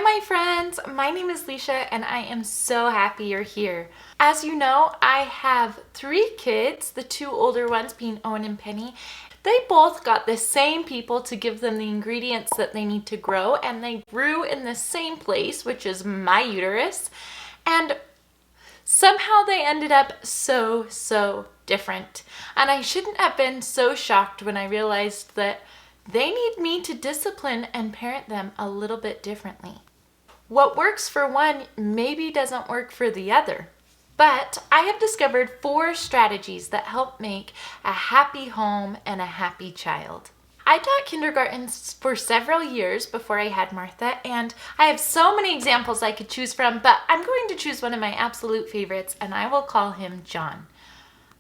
Hi, my friends. My name is Leisha, and I am so happy you're here. As you know, I have 3 kids, the 2 older ones being Owen and Penny. They both got the same people to give them the ingredients that they need to grow, and they grew in the same place, which is my uterus. And somehow they ended up so different. And I shouldn't have been so shocked when I realized that they need me to discipline and parent them a little bit differently. What works for one maybe doesn't work for the other. But I have discovered 4 strategies that help make a happy home and a happy child. I taught kindergarten for several years before I had Martha, and I have so many examples I could choose from, but I'm going to choose one of my absolute favorites, and I will call him John.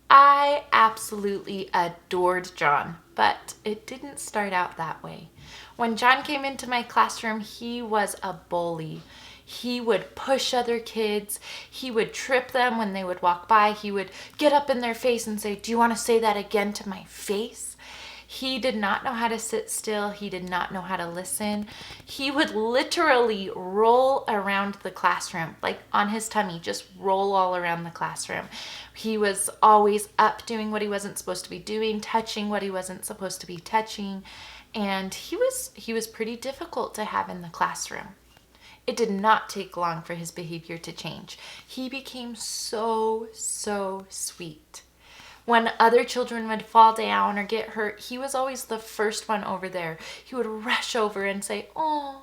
I absolutely adored John, but it didn't start out that way. When John came into my classroom, he was a bully. He would push other kids. He would trip them when they would walk by. He would get up in their face and say, "Do you want to say that again to my face?" He did not know how to sit still. He did not know how to listen. He would literally roll around the classroom, like on his tummy, just roll all around the classroom. He was always up doing what he wasn't supposed to be doing, touching what he wasn't supposed to be touching, and he was pretty difficult to have in the classroom. It did not take long for his behavior to change. He became so sweet. When other children would fall down or get hurt, he was always the first one over there. He would rush over and say, "Oh,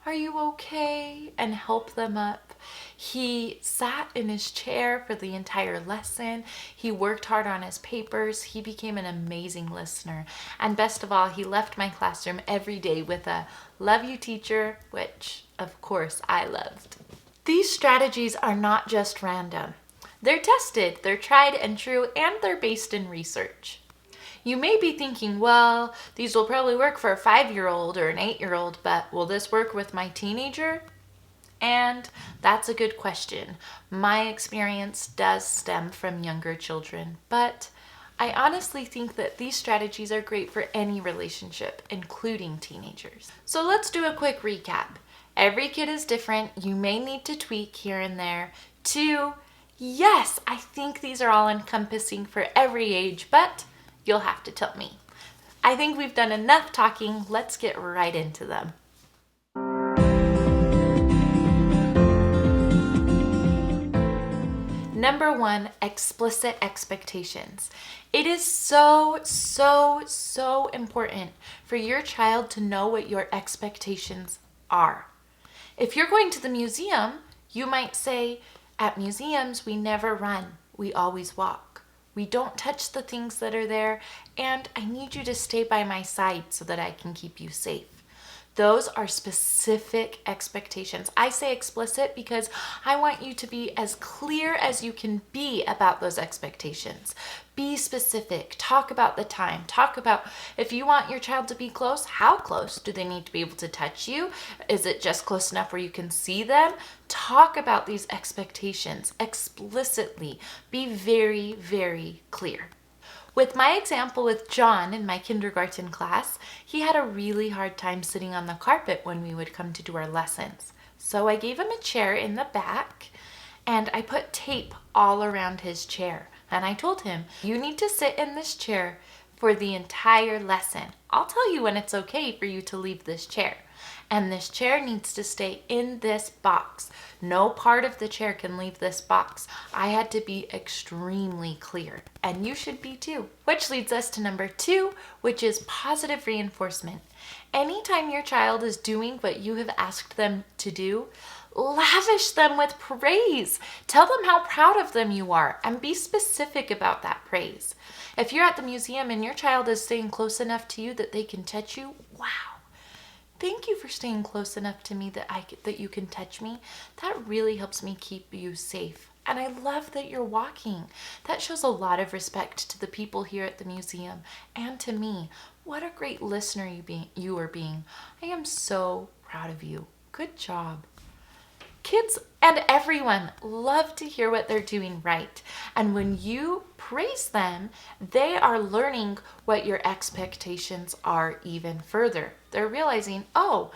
are you okay?" and help them up. He sat in his chair for the entire lesson. He worked hard on his papers. He became an amazing listener. And best of all, he left my classroom every day with a "love you, teacher," which of course I loved. These strategies are not just random. They're tested, they're tried and true, and they're based in research. You may be thinking, well, these will probably work for a 5-year-old or an 8-year-old, but will this work with my teenager? And that's a good question. My experience does stem from younger children, but I honestly think that these strategies are great for any relationship, including teenagers. So let's do a quick recap. Every kid is different. You may need to tweak here and there. 2, yes, I think these are all encompassing for every age, but you'll have to tell me. I think we've done enough talking. Let's get right into them. Number 1, explicit expectations. It is so important for your child to know what your expectations are. If you're going to the museum, you might say, "At museums, we never run. We always walk. We don't touch the things that are there, and I need you to stay by my side so that I can keep you safe." Those are specific expectations. I say explicit because I want you to be as clear as you can be about those expectations. Be specific. Talk about the time. Talk about if you want your child to be close, how close? Do they need to be able to touch you? Is it just close enough where you can see them? Talk about these expectations explicitly. Be very clear. With my example with John in my kindergarten class, he had a really hard time sitting on the carpet when we would come to do our lessons. So I gave him a chair in the back, and I put tape all around his chair. And I told him, "You need to sit in this chair for the entire lesson. I'll tell you when it's okay for you to leave this chair. And this chair needs to stay in this box. No part of the chair can leave this box." I had to be extremely clear, and you should be too. Which leads us to number 2, which is positive reinforcement. Anytime your child is doing what you have asked them to do, lavish them with praise. Tell them how proud of them you are, and be specific about that praise. If you're at the museum and your child is staying close enough to you that they can touch you, wow. Thank you for staying close enough to me that you can touch me. That really helps me keep you safe. And I love that you're walking. That shows a lot of respect to the people here at the museum and to me. What a great listener you are being. I am so proud of you. Good job. Kids and everyone love to hear what they're doing right. And when you praise them, they are learning what your expectations are even further. They're realizing, oh,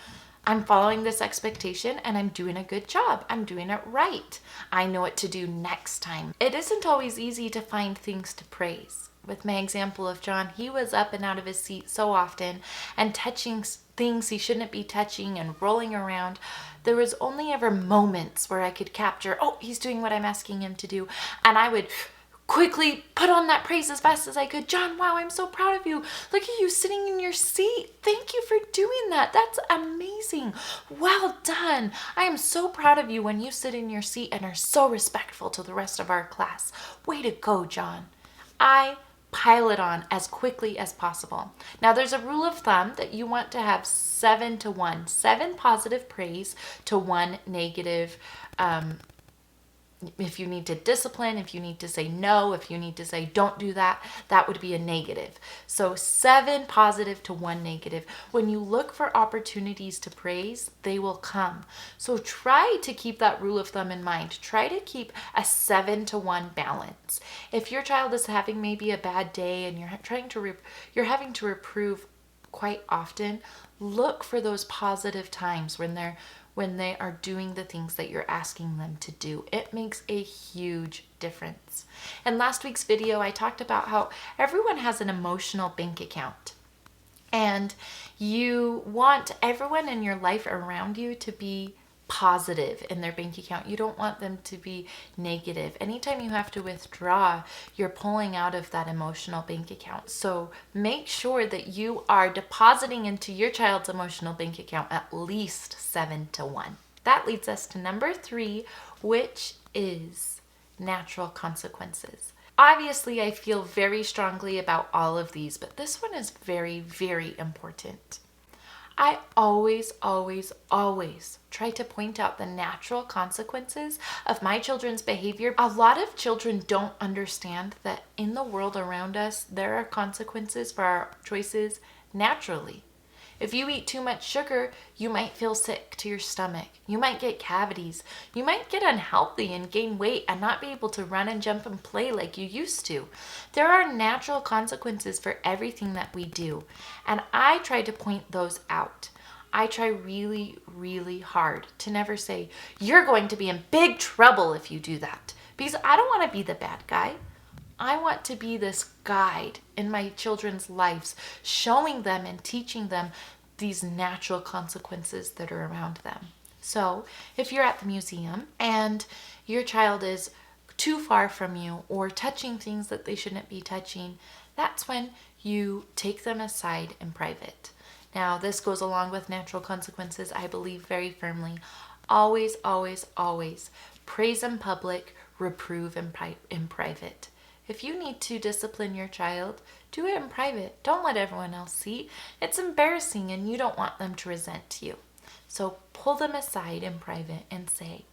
I'm following this expectation and I'm doing a good job. I'm doing it right. I know what to do next time. It isn't always easy to find things to praise. With my example of John, he was up and out of his seat so often and touching things he shouldn't be touching and rolling around. There was only ever moments where I could capture, oh, he's doing what I'm asking him to do. And I would quickly put on that praise as fast as I could. John, wow, I'm so proud of you. Look at you sitting in your seat. Thank you for doing that. That's amazing. Well done. I am so proud of you when you sit in your seat and are so respectful to the rest of our class. Way to go, John. I pile it on as quickly as possible. Now, there's a rule of thumb that you want to have 7 to 1. 7 positive praise to 1 negative. If you need to discipline, if you need to say no, if you need to say don't do that, that would be a negative. So 7 positive to 1 negative. When you look for opportunities to praise, they will come. So try to keep that rule of thumb in mind. Try to keep a 7 to 1 balance. If your child is having maybe a bad day and you're having to reprove quite often, look for those positive times when they are doing the things that you're asking them to do. It makes a huge difference. In last week's video, I talked about how everyone has an emotional bank account. And you want everyone in your life around you to be positive in their bank account. You don't want them to be negative. Anytime you have to withdraw, you're pulling out of that emotional bank account. So make sure that you are depositing into your child's emotional bank account at least 7 to 1. That leads us to number 3, which is natural consequences. Obviously, I feel very strongly about all of these, but this one is very, very important. I always try to point out the natural consequences of my children's behavior. A lot of children don't understand that in the world around us, there are consequences for our choices naturally. If you eat too much sugar, you might feel sick to your stomach. You might get cavities. You might get unhealthy and gain weight and not be able to run and jump and play like you used to. There are natural consequences for everything that we do, and I try to point those out. I try really, really hard to never say, you're going to be in big trouble if you do that, because I don't want to be the bad guy. I want to be this guide in my children's lives, showing them and teaching them these natural consequences that are around them. So if you're at the museum and your child is too far from you or touching things that they shouldn't be touching, that's when you take them aside in private. Now, this goes along with natural consequences, I believe very firmly. Always praise in public, reprove in private. If you need to discipline your child, do it in private. Don't let everyone else see. It's embarrassing and you don't want them to resent you. So pull them aside in private and say,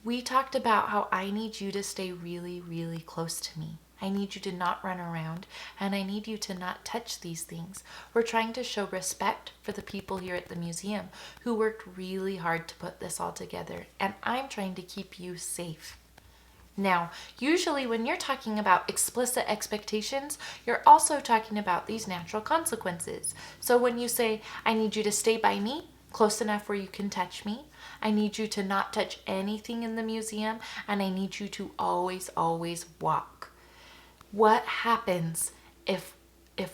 we talked about how I need you to stay really, really close to me. I need you to not run around, and I need you to not touch these things. We're trying to show respect for the people here at the museum who worked really hard to put this all together, and I'm trying to keep you safe. Now, usually when you're talking about explicit expectations, you're also talking about these natural consequences. So when you say, I need you to stay by me, close enough where you can touch me, I need you to not touch anything in the museum, and I need you to always walk. What happens if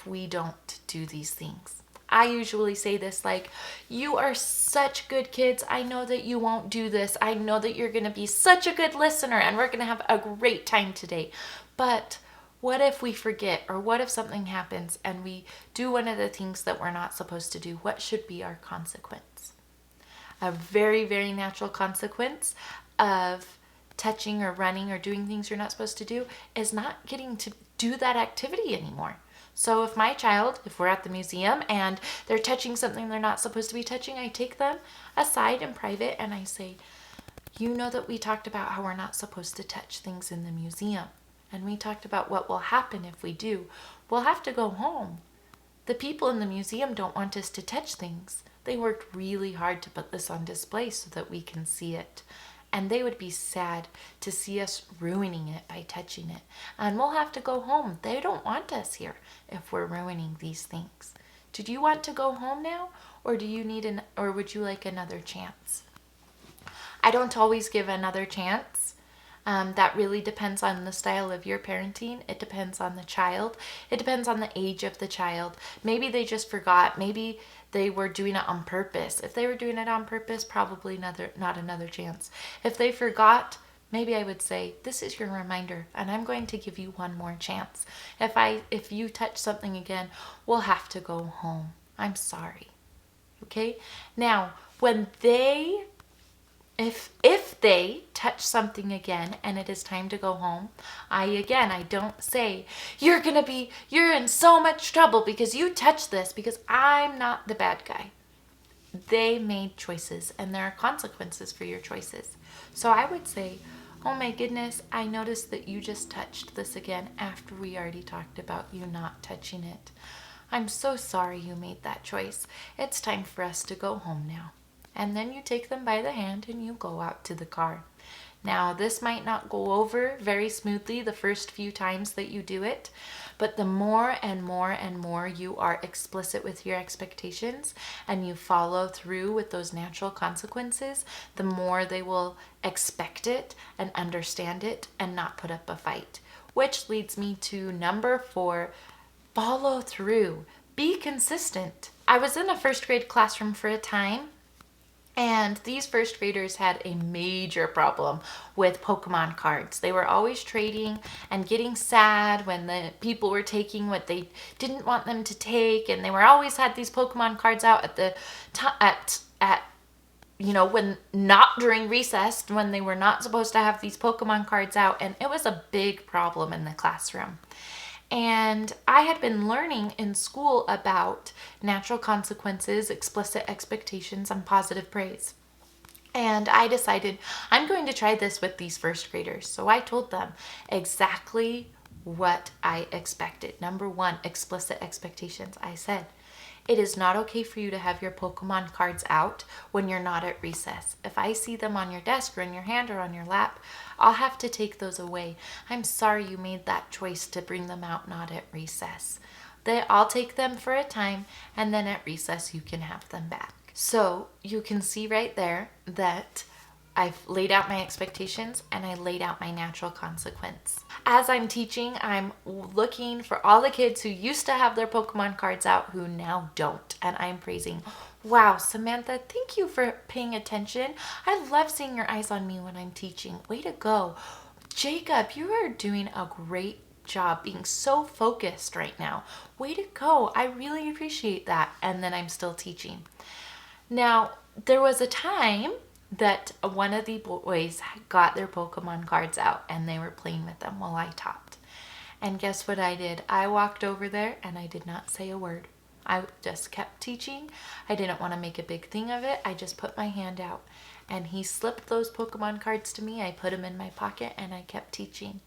we don't do these things? I usually say this like, you are such good kids. I know that you won't do this. I know that you're going to be such a good listener and we're going to have a great time today. But what if we forget, or what if something happens and we do one of the things that we're not supposed to do? What should be our consequence? A very, very natural consequence of touching or running or doing things you're not supposed to do is not getting to do that activity anymore. So if my child, if we're at the museum and they're touching something they're not supposed to be touching, I take them aside in private and I say, you know that we talked about how we're not supposed to touch things in the museum. And we talked about what will happen if we do. We'll have to go home. The people in the museum don't want us to touch things. They worked really hard to put this on display so that we can see it. And they would be sad to see us ruining it by touching it. And we'll have to go home. They don't want us here if we're ruining these things. Did you want to go home now? or or would you like another chance? I don't always give another chance. That really depends on the style of your parenting. It depends on the child. It depends on the age of the child. Maybe they just forgot. Maybe they were doing it on purpose. If they were doing it on purpose, probably not another chance. If they forgot, maybe I would say, this is your reminder, and I'm going to give you one more chance. If you touch something again, we'll have to go home. I'm sorry. Okay? Now, if they touch something again and it is time to go home, I don't say, you're in so much trouble because you touched this, because I'm not the bad guy. They made choices and there are consequences for your choices. So I would say, oh my goodness, I noticed that you just touched this again after we already talked about you not touching it. I'm so sorry you made that choice. It's time for us to go home now. And then you take them by the hand and you go out to the car. Now, this might not go over very smoothly the first few times that you do it, but the more and more and more you are explicit with your expectations and you follow through with those natural consequences, the more they will expect it and understand it and not put up a fight. Which leads me to number 4, follow through. Be consistent. I was in a first grade classroom for a time, and these first graders had a major problem with Pokemon cards. They were always trading and getting sad when the people were taking what they didn't want them to take, and they were always had these Pokemon cards out when not during recess, when they were not supposed to have these Pokemon cards out, and it was a big problem in the classroom. And I had been learning in school about natural consequences, explicit expectations, and positive praise. And I decided I'm going to try this with these first graders. So I told them exactly what I expected. Number 1, explicit expectations. I said, it is not okay for you to have your Pokemon cards out when you're not at recess. If I see them on your desk or in your hand or on your lap, I'll have to take those away. I'm sorry you made that choice to bring them out not at recess. I'll take them for a time, and then at recess you can have them back. So you can see right there that I've laid out my expectations and I laid out my natural consequence. As I'm teaching, I'm looking for all the kids who used to have their Pokemon cards out who now don't. And I'm praising, wow, Samantha, thank you for paying attention. I love seeing your eyes on me when I'm teaching. Way to go. Jacob, you are doing a great job being so focused right now. Way to go. I really appreciate that. And then I'm still teaching. Now, there was a time that one of the boys got their Pokemon cards out and they were playing with them while I taught. And guess what I did? I walked over there and I did not say a word. I just kept teaching. I didn't want to make a big thing of it. I just put my hand out and he slipped those Pokemon cards to me. I put them in my pocket and I kept teaching.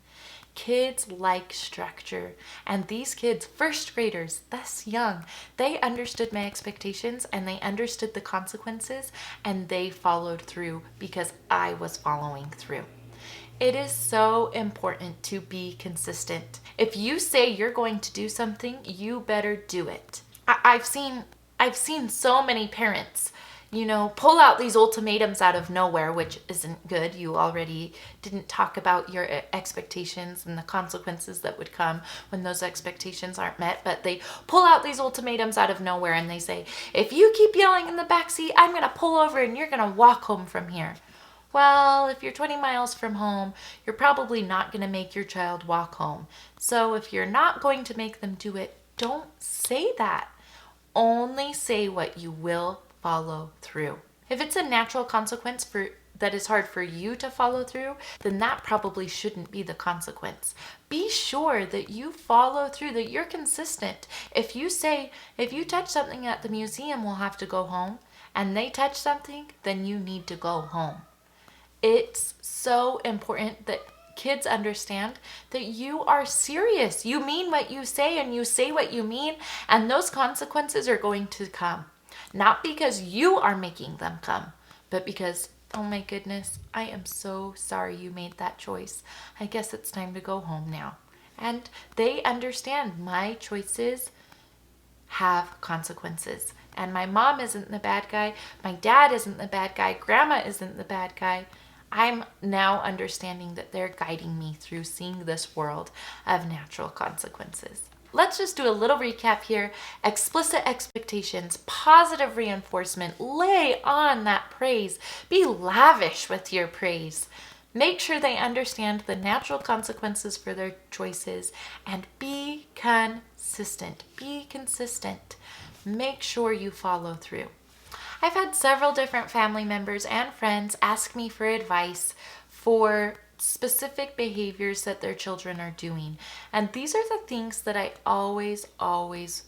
Kids like structure, and these kids, first graders, this young, they understood my expectations and they understood the consequences and they followed through because I was following through. It is so important to be consistent. If you say you're going to do something, you better do it. I've seen so many parents pull out these ultimatums out of nowhere, which isn't good. You already didn't talk about your expectations and the consequences that would come when those expectations aren't met, but they pull out these ultimatums out of nowhere and they say, if you keep yelling in the backseat, I'm going to pull over and you're going to walk home from here. Well, if you're 20 miles from home, you're probably not going to make your child walk home. So if you're not going to make them do it, don't say that. Only say what you will follow through. If it's a natural consequence that is hard for you to follow through, then that probably shouldn't be the consequence. Be sure that you follow through, that you're consistent. If you touch something at the museum, we'll have to go home, and they touch something, then you need to go home. It's so important that kids understand that you are serious. You mean what you say and you say what you mean, and those consequences are going to come. Not because you are making them come, but because, oh my goodness, I am so sorry you made that choice. I guess it's time to go home now. And they understand my choices have consequences. And my mom isn't the bad guy. My dad isn't the bad guy. Grandma isn't the bad guy. I'm now understanding that they're guiding me through seeing this world of natural consequences. Let's just do a little recap here. Explicit expectations, positive reinforcement, lay on that praise. Be lavish with your praise. Make sure they understand the natural consequences for their choices and be consistent. Be consistent. Make sure you follow through. I've had several different family members and friends ask me for advice for specific behaviors that their children are doing. And these are the things that I always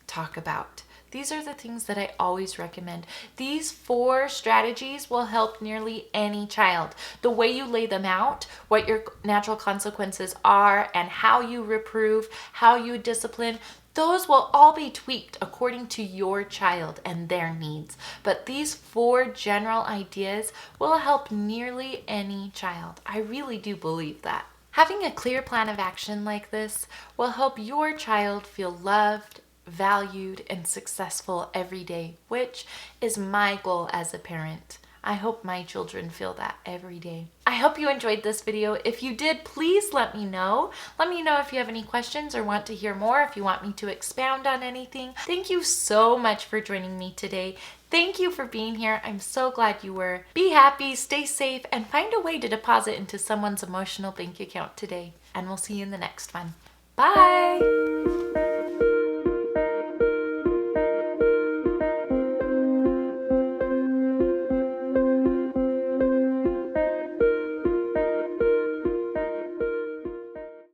talk about. These are the things that I always recommend. These 4 strategies will help nearly any child. The way you lay them out, what your natural consequences are, and how you reprove, how you discipline, those will all be tweaked according to your child and their needs. But these 4 general ideas will help nearly any child. I really do believe that. Having a clear plan of action like this will help your child feel loved, valued, and successful every day, which is my goal as a parent. I hope my children feel that every day. I hope you enjoyed this video. If you did, please let me know. Let me know if you have any questions or want to hear more, if you want me to expound on anything. Thank you so much for joining me today. Thank you for being here. I'm so glad you were. Be happy, stay safe, and find a way to deposit into someone's emotional bank account today. And we'll see you in the next one. Bye!